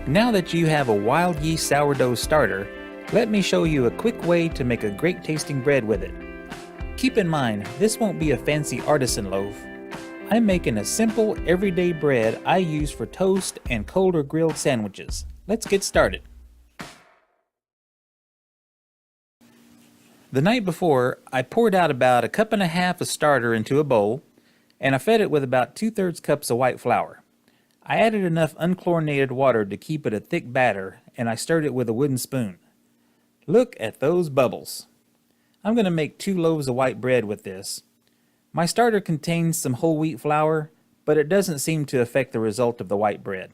Now that you have a wild yeast sourdough starter, let me show you a quick way to make a great tasting bread with it. Keep in mind, this won't be a fancy artisan loaf. I'm making a simple, everyday bread I use for toast and cold or grilled sandwiches. Let's get started. The night before, I poured out about 1.5 cups of starter into a bowl, and I fed it with about 2/3 cups of white flour. I added enough unchlorinated water to keep it a thick batter, and I stirred it with a wooden spoon. Look at those bubbles. I'm going to make 2 loaves of white bread with this. My starter contains some whole wheat flour, but it doesn't seem to affect the result of the white bread.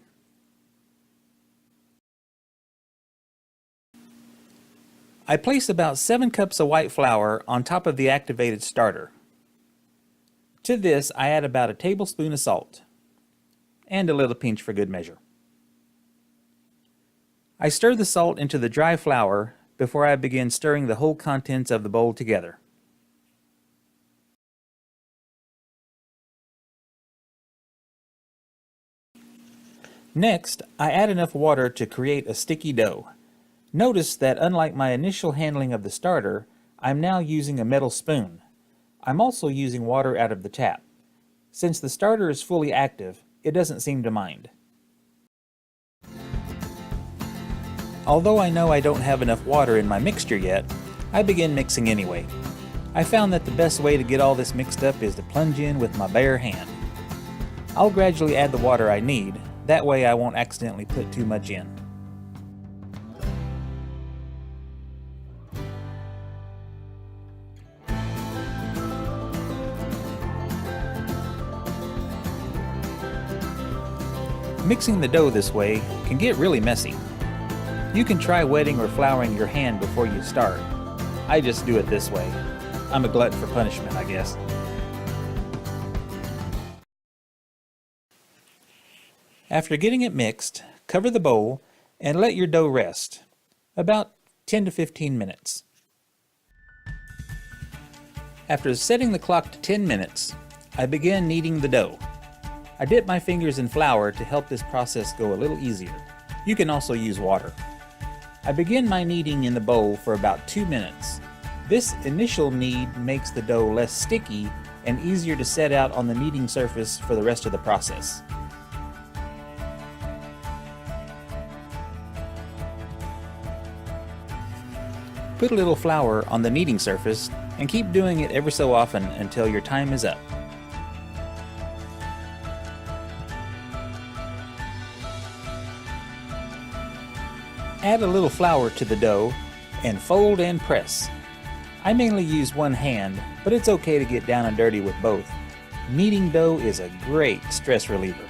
I place about 7 cups of white flour on top of the activated starter. To this, I add about a tablespoon of salt, and a little pinch for good measure. I stir the salt into the dry flour before I begin stirring the whole contents of the bowl together. Next, I add enough water to create a sticky dough. Notice that unlike my initial handling of the starter, I'm now using a metal spoon. I'm also using water out of the tap. Since the starter is fully active, it doesn't seem to mind. Although I know I don't have enough water in my mixture yet, I begin mixing anyway. I found that the best way to get all this mixed up is to plunge in with my bare hand. I'll gradually add the water I need, that way I won't accidentally put too much in. Mixing the dough this way can get really messy. You can try wetting or flouring your hand before you start. I just do it this way. I'm a glutton for punishment, I guess. After getting it mixed, cover the bowl and let your dough rest, about 10 to 15 minutes. After setting the clock to 10 minutes, I begin kneading the dough. I dip my fingers in flour to help this process go a little easier. You can also use water. I begin my kneading in the bowl for about 2 minutes. This initial knead makes the dough less sticky and easier to set out on the kneading surface for the rest of the process. Put a little flour on the kneading surface and keep doing it every so often until your time is up. Add a little flour to the dough and fold and press. I mainly use one hand, but it's okay to get down and dirty with both. Kneading dough is a great stress reliever.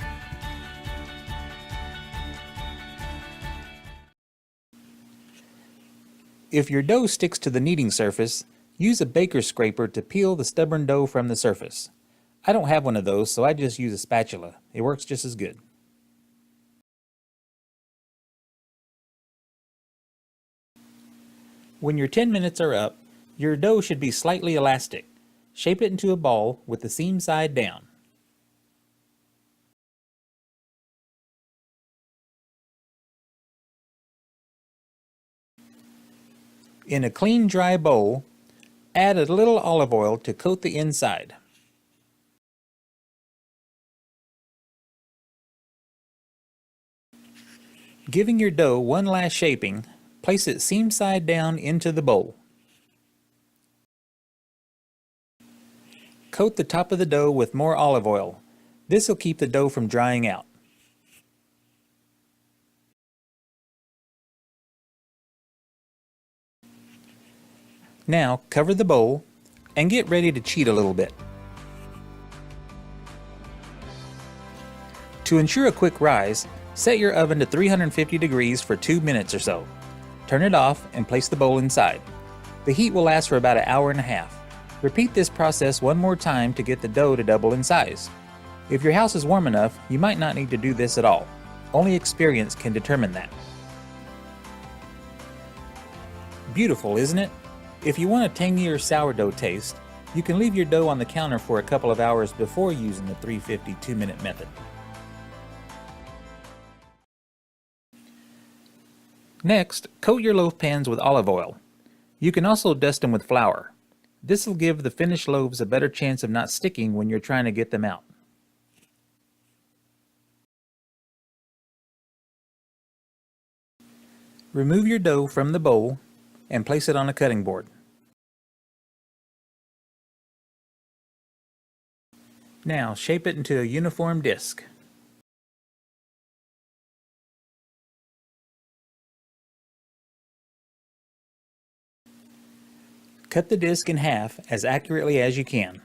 If your dough sticks to the kneading surface, use a baker's scraper to peel the stubborn dough from the surface. I don't have one of those, so I just use a spatula. It works just as good. When your 10 minutes are up, your dough should be slightly elastic. Shape it into a ball with the seam side down. In a clean, dry bowl, add a little olive oil to coat the inside. Giving your dough one last shaping, place it seam side down into the bowl. Coat the top of the dough with more olive oil. This will keep the dough from drying out. Now cover the bowl and get ready to cheat a little bit. To ensure a quick rise, set your oven to 350 degrees for 2 minutes or so. Turn it off and place the bowl inside. The heat will last for about 1.5 hours. Repeat this process one more time to get the dough to double in size. If your house is warm enough, you might not need to do this at all. Only experience can determine that. Beautiful, isn't it? If you want a tangier sourdough taste, you can leave your dough on the counter for a couple of hours before using the 350 2-minute method. Next, coat your loaf pans with olive oil. You can also dust them with flour. This will give the finished loaves a better chance of not sticking when you're trying to get them out. Remove your dough from the bowl and place it on a cutting board. Now shape it into a uniform disc. Cut the disc in half as accurately as you can.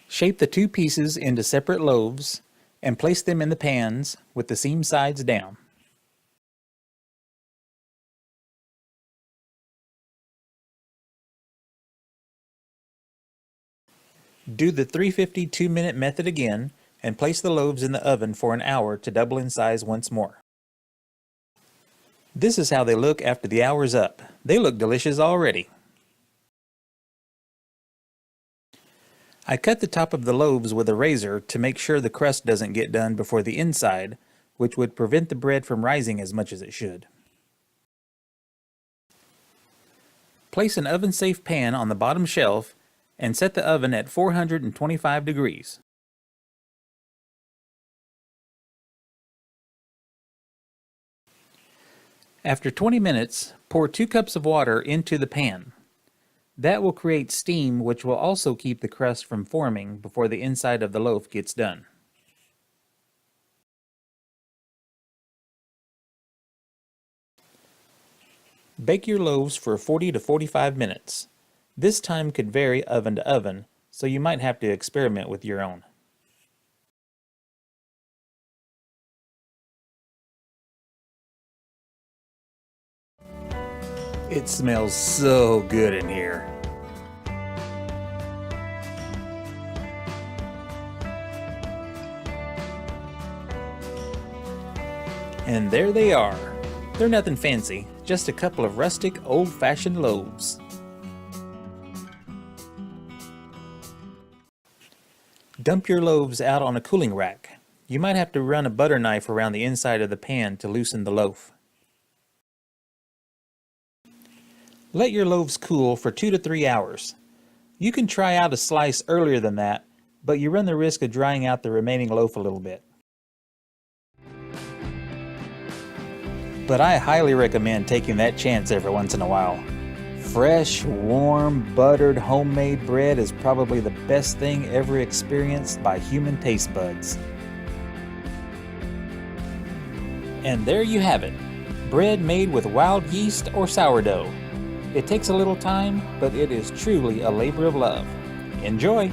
Shape the two pieces into separate loaves and place them in the pans with the seam sides down. Do the 350 2-minute method again and place the loaves in the oven for an hour to double in size once more. This is how they look after the hour's up. They look delicious already. I cut the top of the loaves with a razor to make sure the crust doesn't get done before the inside, which would prevent the bread from rising as much as it should. Place an oven-safe pan on the bottom shelf and set the oven at 425 degrees. After 20 minutes, pour 2 cups of water into the pan. That will create steam, which will also keep the crust from forming before the inside of the loaf gets done. Bake your loaves for 40 to 45 minutes. This time could vary oven to oven, so you might have to experiment with your own. It smells so good in here. And there they are. They're nothing fancy, just a couple of rustic, old-fashioned loaves. Dump your loaves out on a cooling rack. You might have to run a butter knife around the inside of the pan to loosen the loaf. Let your loaves cool for 2 to 3 hours. You can try out a slice earlier than that, but you run the risk of drying out the remaining loaf a little bit. But I highly recommend taking that chance every once in a while. Fresh, warm, buttered, homemade bread is probably the best thing ever experienced by human taste buds. And there you have it, bread made with wild yeast or sourdough. It takes a little time, but it is truly a labor of love. Enjoy!